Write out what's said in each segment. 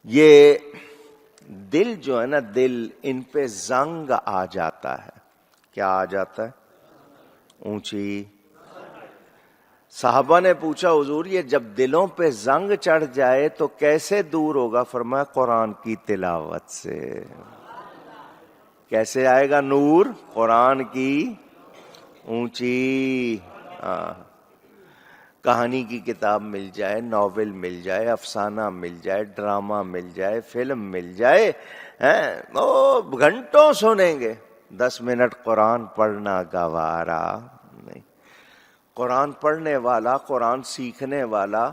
یہ دل جو ہے نا، دل ان پہ زنگ آ جاتا ہے. کیا آ جاتا ہے؟ اونچی. صحابہ نے پوچھا حضور یہ جب دلوں پہ زنگ چڑھ جائے تو کیسے دور ہوگا؟ فرمایا قرآن کی تلاوت سے. کیسے آئے گا نور؟ قرآن کی اونچی. کہانی کی کتاب مل جائے، ناول مل جائے، افسانہ مل جائے، ڈرامہ مل جائے، فلم مل جائے، وہ گھنٹوں سنیں گے. 10 منٹ قرآن پڑھنا گوارا نہیں. قرآن پڑھنے والا، قرآن سیکھنے والا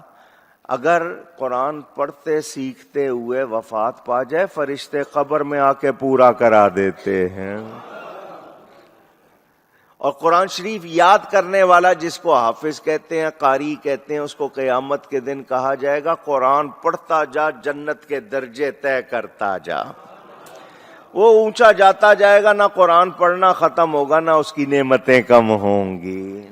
اگر قرآن پڑھتے سیکھتے ہوئے وفات پا جائے، فرشتے قبر میں آ کے پورا کرا دیتے ہیں. اور قرآن شریف یاد کرنے والا، جس کو حافظ کہتے ہیں، قاری کہتے ہیں، اس کو قیامت کے دن کہا جائے گا قرآن پڑھتا جا، جنت کے درجے طے کرتا جا. وہ اونچا جاتا جائے گا، نہ قرآن پڑھنا ختم ہوگا، نہ اس کی نعمتیں کم ہوں گی.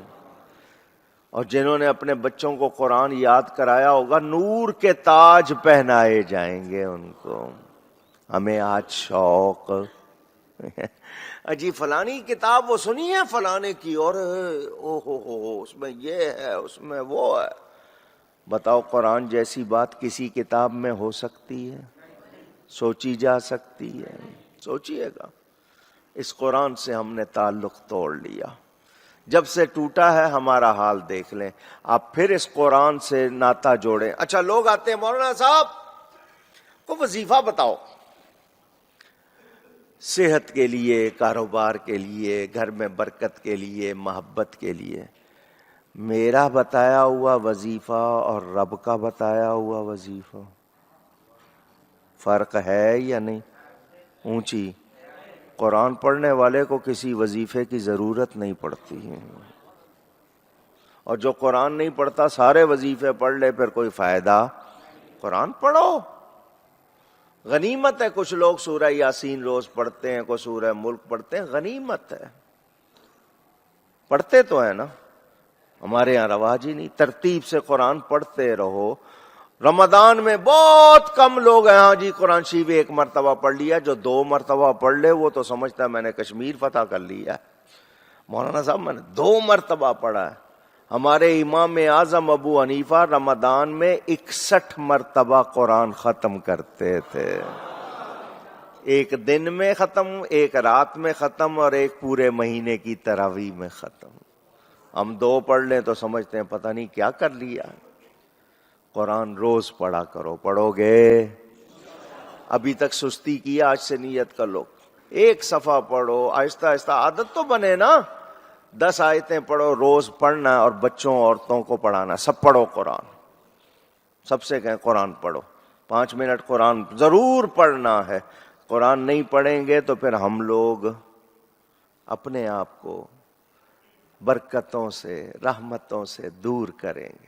اور جنہوں نے اپنے بچوں کو قرآن یاد کرایا ہوگا، نور کے تاج پہنائے جائیں گے ان کو. ہمیں آج شوق جی فلانی کتاب وہ سنی ہے فلانے کی، اور او ہو اس میں یہ ہے، اس میں وہ ہے. بتاؤ قرآن جیسی بات کسی کتاب میں ہو سکتی ہے؟ سوچی جا سکتی ہے؟ سوچیے گا. اس قرآن سے ہم نے تعلق توڑ لیا. جب سے ٹوٹا ہے ہمارا حال دیکھ لیں. آپ پھر اس قرآن سے ناتا جوڑیں. اچھا لوگ آتے ہیں، مولانا صاحب کو وظیفہ بتاؤ، صحت کے لیے، کاروبار کے لیے، گھر میں برکت کے لیے، محبت کے لیے. میرا بتایا ہوا وظیفہ اور رب کا بتایا ہوا وظیفہ فرق ہے یا نہیں؟ اونچی. قرآن پڑھنے والے کو کسی وظیفے کی ضرورت نہیں پڑتی ہے، اور جو قرآن نہیں پڑھتا سارے وظیفے پڑھ لے پھر کوئی فائدہ. قرآن پڑھو، غنیمت ہے. کچھ لوگ سورہ یاسین روز پڑھتے ہیں، کوئی سورہ ملک پڑھتے ہیں، غنیمت ہے. پڑھتے تو ہیں نا، ہمارے یہاں رواج ہی نہیں. ترتیب سے قرآن پڑھتے رہو. رمضان میں بہت کم لوگ ہیں ہاں جی قرآن شریف 1 مرتبہ پڑھ لیا. جو 2 مرتبہ پڑھ لے وہ تو سمجھتا ہے میں نے کشمیر فتح کر لیا. مولانا صاحب میں نے 2 مرتبہ پڑھا ہے. ہمارے امام اعظم ابو حنیفہ رمضان میں 61 مرتبہ قرآن ختم کرتے تھے. 1 دن میں ختم، 1 رات میں ختم، اور 1 پورے مہینے کی تراویح میں ختم. ہم 2 پڑھ لیں تو سمجھتے ہیں پتہ نہیں کیا کر لیا. قرآن روز پڑھا کرو. پڑھو گے؟ ابھی تک سستی کیا، آج سے نیت کر لو. 1 صفحہ پڑھو، آہستہ آہستہ عادت تو بنے نا. 10 آیتیں پڑھو، روز پڑھنا، اور بچوں عورتوں کو پڑھانا. سب پڑھو قرآن. سب سے کہیں قرآن پڑھو. 5 منٹ قرآن ضرور پڑھنا ہے. قرآن نہیں پڑھیں گے تو پھر ہم لوگ اپنے آپ کو برکتوں سے، رحمتوں سے دور کریں گے.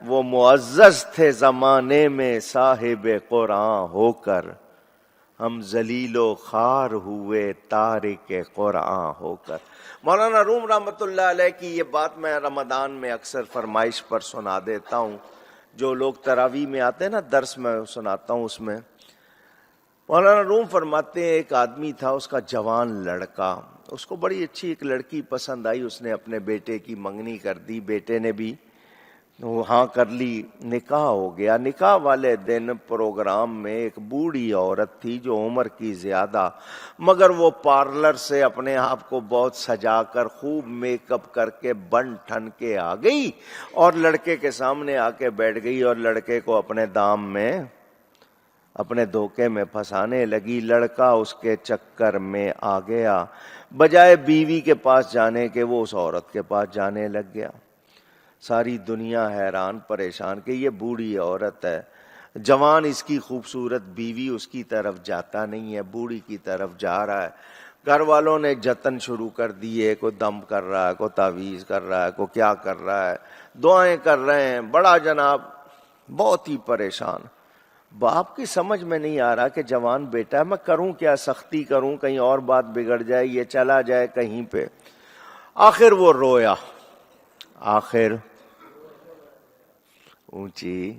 وہ معزز تھے زمانے میں صاحب قرآن ہو کر، ہم ذلیل و خوار ہوئے تارک قرآن ہو کر. مولانا روم رحمۃ اللہ علیہ کی یہ بات میں رمضان میں اکثر فرمائش پر سنا دیتا ہوں. جو لوگ تراویح میں آتے ہیں نا، درس میں سناتا ہوں. اس میں مولانا روم فرماتے ہیں ایک آدمی تھا، اس کا جوان لڑکا، اس کو بڑی اچھی ایک لڑکی پسند آئی. اس نے اپنے بیٹے کی منگنی کر دی. بیٹے نے بھی ہاں کر لی. نکاح ہو گیا. نکاح والے دن پروگرام میں ایک بوڑھی عورت تھی جو عمر کی زیادہ، مگر وہ پارلر سے اپنے آپ کو بہت سجا کر خوب میک اپ کر کے بن ٹھن کے آ گئی اور لڑکے کے سامنے آ کے بیٹھ گئی اور لڑکے کو اپنے دام میں، اپنے دھوکے میں پھنسانے لگی. لڑکا اس کے چکر میں آ گیا. بجائے بیوی کے پاس جانے کے وہ اس عورت کے پاس جانے لگ گیا. ساری دنیا حیران پریشان کہ یہ بوڑھی عورت ہے، جوان اس کی خوبصورت بیوی اس کی طرف جاتا نہیں ہے، بوڑھی کی طرف جا رہا ہے. گھر والوں نے جتن شروع کر دیے. کوئی دم کر رہا ہے، کوئی تعویذ کر رہا ہے، کوئی کیا کر رہا ہے، دعائیں کر رہے ہیں. بڑا جناب بہت ہی پریشان. باپ کی سمجھ میں نہیں آ رہا کہ جوان بیٹا ہے، میں کروں کیا، سختی کروں، کہیں اور بات بگڑ جائے، یہ چلا جائے کہیں پہ. آخر وہ رویا. آخر اونچی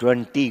20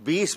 20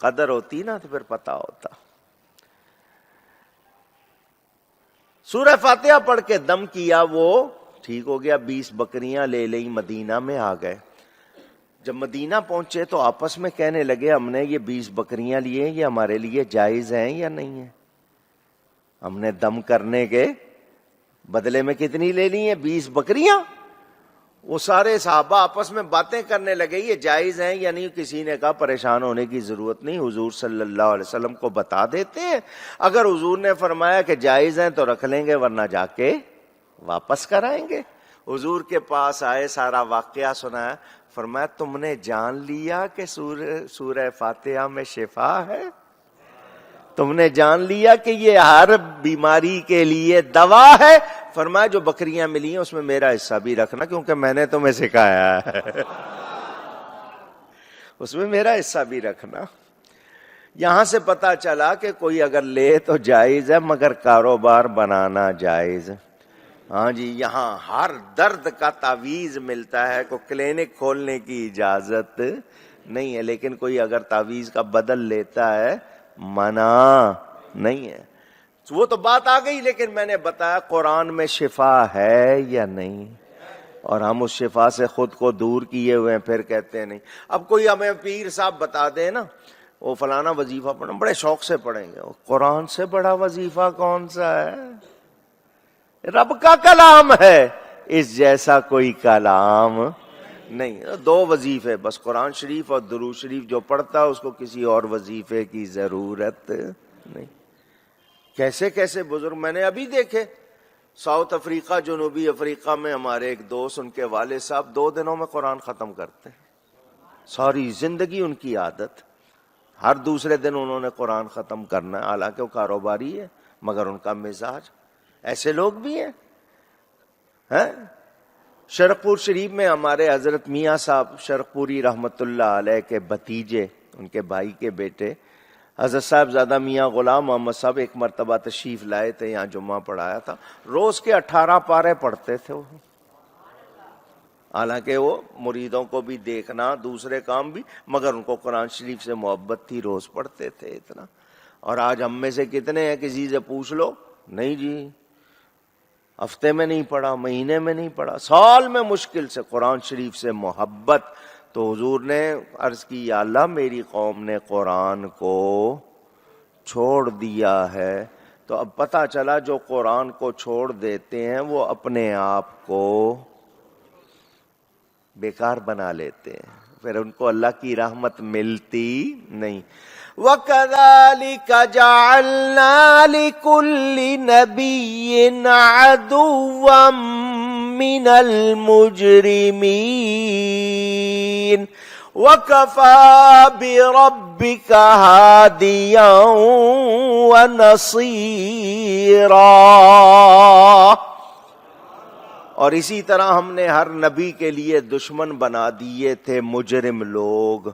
قدر ہوتی نا تو پھر پتا ہوتا. سورہ فاتحہ پڑھ کے دم کیا, وہ ٹھیک ہو گیا. 20 بکریاں لے لیں, مدینہ میں آ گئے. جب مدینہ پہنچے تو آپس میں کہنے لگے ہم نے یہ 20 بکریاں لیے, یہ ہمارے لیے جائز ہیں یا نہیں ہیں؟ ہم نے دم کرنے کے بدلے میں کتنی لے لی ہیں؟ 20 بکریاں. وہ سارے صحابہ آپس میں باتیں کرنے لگے یہ جائز ہیں یا نہیں. کسی نے کہا پریشان ہونے کی ضرورت نہیں, حضور صلی اللہ علیہ وسلم کو بتا دیتے ہیں. اگر حضور نے فرمایا کہ جائز ہیں تو رکھ لیں گے, ورنہ جا کے واپس کرائیں گے. حضور کے پاس آئے, سارا واقعہ سنایا. فرمایا تم نے جان لیا کہ سورہ فاتحہ میں شفا ہے؟ تم نے جان لیا کہ یہ ہر بیماری کے لیے دوا ہے؟ فرمایا جو بکریاں ملی ہیں اس میں میرا حصہ بھی رکھنا, کیونکہ میں نے تمہیں سکھایا ہے. اس میں میرا حصہ بھی رکھنا. یہاں سے پتا چلا کہ کوئی اگر لے تو جائز ہے, مگر کاروبار بنانا جائز. ہاں جی, یہاں ہر درد کا تعویذ ملتا ہے, کوئی کلینک کھولنے کی اجازت نہیں ہے. لیکن کوئی اگر تعویذ کا بدل لیتا ہے منع نہیں ہے. وہ تو بات آ گئی, لیکن میں نے بتایا قرآن میں شفا ہے یا نہیں, اور ہم اس شفا سے خود کو دور کیے ہوئے ہیں, پھر کہتے ہیں نہیں. اب کوئی ہمیں پیر صاحب بتا دے نا, وہ فلانا وظیفہ پڑھنا, بڑے شوق سے پڑھیں گے. قرآن سے بڑا وظیفہ کون سا ہے؟ رب کا کلام ہے, اس جیسا کوئی کلام نہیں. 2 وظیفے بس, قرآن شریف اور درود شریف. جو پڑھتا اس کو کسی اور وظیفے کی ضرورت نہیں. کیسے کیسے بزرگ میں نے ابھی دیکھے. ساؤتھ افریقہ, جنوبی افریقہ میں ہمارے ایک دوست, ان کے والد صاحب 2 دنوں میں قرآن ختم کرتے ہیں. ساری زندگی ان کی عادت, ہر دوسرے دن انہوں نے قرآن ختم کرنا ہے. حالانکہ وہ کاروباری ہے, مگر ان کا مزاج. ایسے لوگ بھی ہیں. شرق پور شریف میں ہمارے حضرت میاں صاحب شرق پوری رحمت اللہ علیہ کے بھتیجے, ان کے بھائی کے بیٹے حضرت صاحب زادہ میاں غلام محمد صاحب ایک مرتبہ تشریف لائے تھے, یہاں جمعہ پڑھایا تھا. روز کے 18 پارے پڑھتے تھے وہ. حالانکہ وہ مریدوں کو بھی دیکھنا, دوسرے کام بھی, مگر ان کو قرآن شریف سے محبت تھی, روز پڑھتے تھے اتنا. اور آج ہم میں سے کتنے ہیں, کسی سے پوچھ لو, نہیں جی ہفتے میں نہیں پڑھا, مہینے میں نہیں پڑھا, سال میں مشکل سے. قرآن شریف سے محبت. تو حضور نے عرض کی یا اللہ میری قوم نے قرآن کو چھوڑ دیا ہے. تو اب پتہ چلا جو قرآن کو چھوڑ دیتے ہیں وہ اپنے آپ کو بیکار بنا لیتے ہیں, پھر ان کو اللہ کی رحمت ملتی نہیں. وَكَذَلِكَ جَعَلْنَا لِكُلِّ نَبِيٍّ عَدُوًّا مِّنَ الْمُجْرِمِينَ وَكَفَى بِرَبِّكَ هَادِيًا وَنَصِيرًا. اور اسی طرح ہم نے ہر نبی کے لیے دشمن بنا دیے تھے مجرم لوگ,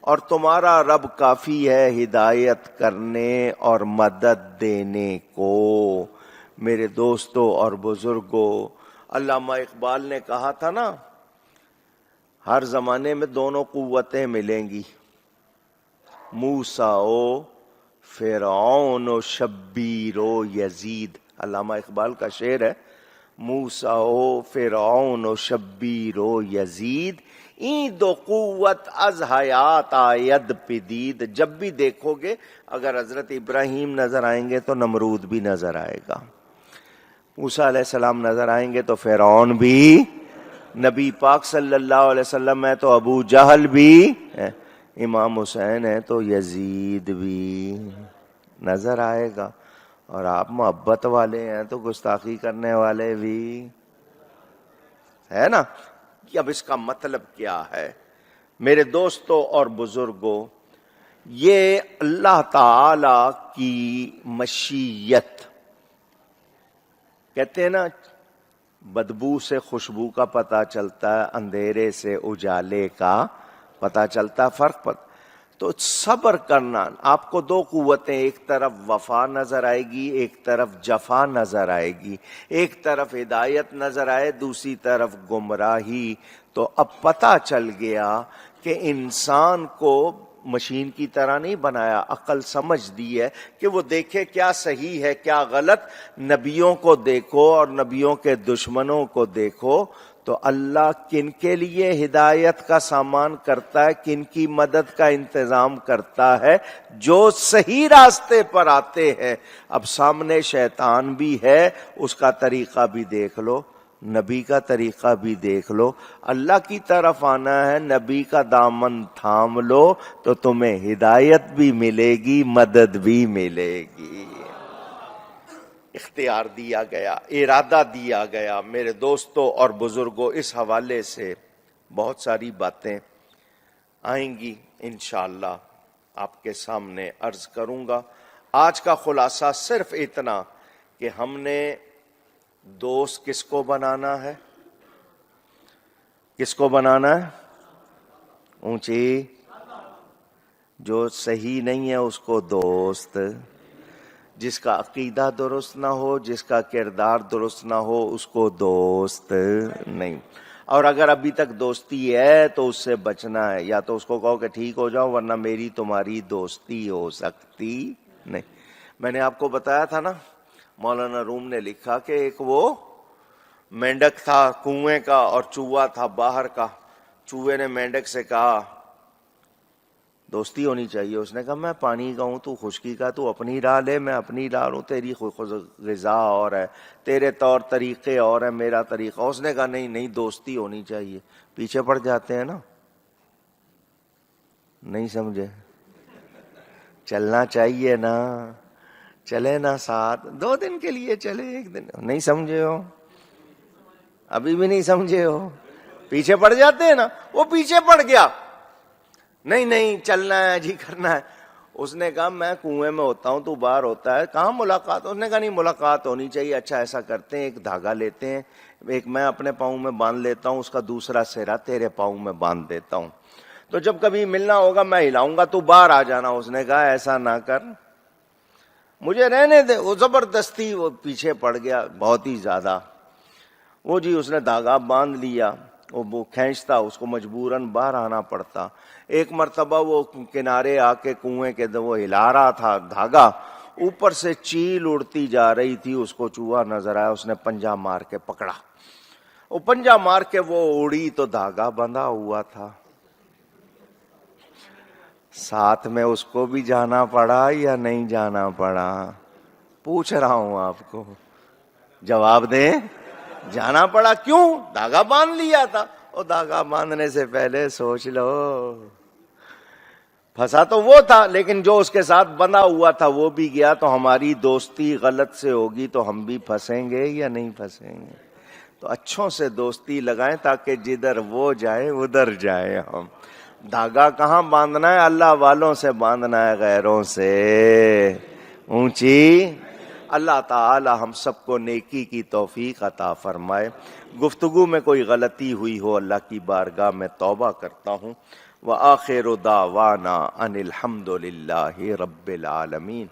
اور تمہارا رب کافی ہے ہدایت کرنے اور مدد دینے کو. میرے دوستوں اور بزرگوں, علامہ اقبال نے کہا تھا نا, ہر زمانے میں 2 قوتیں ملیں گی, موسیٰ و فرعون و شبیر و یزید. علامہ اقبال کا شعر ہے, موسیٰ و فرعون و شبیر و یزید, این 2 قوت از حیات آید پدید. جب بھی دیکھو گے اگر حضرت ابراہیم نظر آئیں گے تو نمرود بھی نظر آئے گا, موسیٰ علیہ السلام نظر آئیں گے تو فرعون بھی, نبی پاک صلی اللہ علیہ وسلم ہے تو ابو جہل بھی, امام حسین ہے تو یزید بھی نظر آئے گا. اور آپ محبت والے ہیں تو گستاخی کرنے والے بھی ہے نا. اب اس کا مطلب کیا ہے میرے دوستوں اور بزرگوں؟ یہ اللہ تعالی کی مشیت. کہتے ہیں نا بدبو سے خوشبو کا پتہ چلتا ہے, اندھیرے سے اجالے کا پتہ چلتا, فرق پتہ. تو صبر کرنا. آپ کو 2 قوتیں, ایک طرف وفا نظر آئے گی, ایک طرف جفا نظر آئے گی, ایک طرف ہدایت نظر آئے, دوسری طرف گمراہی. تو اب پتہ چل گیا کہ انسان کو مشین کی طرح نہیں بنایا، عقل سمجھ دی ہے کہ وہ دیکھے کیا صحیح ہے کیا غلط. نبیوں کو دیکھو اور نبیوں کے دشمنوں کو دیکھو تو اللہ کن کے لیے ہدایت کا سامان کرتا ہے، کن کی مدد کا انتظام کرتا ہے، جو صحیح راستے پر آتے ہیں. اب سامنے شیطان بھی ہے، اس کا طریقہ بھی دیکھ لو، نبی کا طریقہ بھی دیکھ لو. اللہ کی طرف آنا ہے، نبی کا دامن تھام لو تو تمہیں ہدایت بھی ملے گی، مدد بھی ملے گی. اختیار دیا گیا، ارادہ دیا گیا. میرے دوستوں اور بزرگوں، اس حوالے سے بہت ساری باتیں آئیں گی انشاءاللہ، آپ کے سامنے عرض کروں گا. آج کا خلاصہ صرف اتنا کہ ہم نے دوست کس کو بنانا ہے؟ کس کو بنانا ہے؟ اونچی. جو صحیح نہیں ہے اس کو دوست، جس کا عقیدہ درست نہ ہو، جس کا کردار درست نہ ہو، اس کو دوست نہیں. اور اگر ابھی تک دوستی ہے تو اس سے بچنا ہے، یا تو اس کو کہو کہ ٹھیک ہو جاؤ ورنہ میری تمہاری دوستی ہو سکتی نہیں. میں نے آپ کو بتایا تھا نا، مولانا روم نے لکھا کہ ایک وہ مینڈک تھا کنویں کا اور چوہا تھا باہر کا. چوہے نے مینڈک سے کہا دوستی ہونی چاہیے. اس نے کہا میں پانی کا ہوں، تو خشکی کا، تو اپنی راہ لے میں اپنی راہ لوں، تیری غذا اور ہے، تیرے طور طریقے اور ہے، میرا طریقہ. اس نے کہا نہیں نہیں، دوستی ہونی چاہیے. پیچھے پڑ جاتے ہیں نا. نہیں سمجھے؟ چلنا چاہیے نا، چلے نا ساتھ، 2 دن کے لیے چلے، 1 دن. نہیں سمجھے ہو؟ ابھی بھی نہیں سمجھے ہو؟ پیچھے پڑ جاتے ہیں نا. وہ پیچھے پڑ گیا، نہیں نہیں چلنا ہے جی، کرنا ہے. اس نے کہا میں کنویں میں ہوتا ہوں، تو باہر ہوتا ہے، کہاں ملاقات؟ اس نے کہا نہیں ملاقات ہونی چاہیے. اچھا ایسا کرتے ہیں، ایک دھاگا لیتے ہیں، ایک میں اپنے پاؤں میں باندھ لیتا ہوں، اس کا دوسرا سرا تیرے پاؤں میں باندھ دیتا ہوں، تو جب کبھی ملنا ہوگا میں ہلاؤں گا تو باہر آ جانا. اس نے کہا ایسا نہ کر، مجھے رہنے دے. وہ زبردستی وہ پیچھے پڑ گیا بہت ہی زیادہ. وہ جی اس نے دھاگا باندھ لیا، وہ کھینچتا، اس کو مجبوراً باہر آنا پڑتا. ایک مرتبہ وہ کنارے آ کے کنویں کے وہ ہلا رہا تھا دھاگا، اوپر سے چیل اڑتی جا رہی تھی. اس کو چوہا نظر آیا، اس نے پنجہ مار کے پکڑا. وہ پنجہ مار کے وہ اڑی تو دھاگا بندھا ہوا تھا. ساتھ میں اس کو بھی جانا پڑا یا نہیں جانا پڑا؟ پوچھ رہا ہوں آپ کو، جواب دیں. جانا پڑا. کیوں؟ دھاگا باندھ لیا تھا. اور دھاگا باندھنے سے پہلے سوچ لو. پھنسا تو وہ تھا، لیکن جو اس کے ساتھ بندھا ہوا تھا وہ بھی گیا. تو ہماری دوستی غلط سے ہوگی تو ہم بھی پھنسیں گے یا نہیں پھنسیں گے؟ تو اچھوں سے دوستی لگائیں تاکہ جدھر وہ جائے ادھر جائے ہم. دھاگا کہاں باندھنا ہے؟ اللہ والوں سے باندھنا ہے، غیروں سے. اونچی. اللہ تعالی ہم سب کو نیکی کی توفیق عطا فرمائے. گفتگو میں کوئی غلطی ہوئی ہو اللہ کی بارگاہ میں توبہ کرتا ہوں. وآخر دعوانا ان الحمد للہ رب العالمین.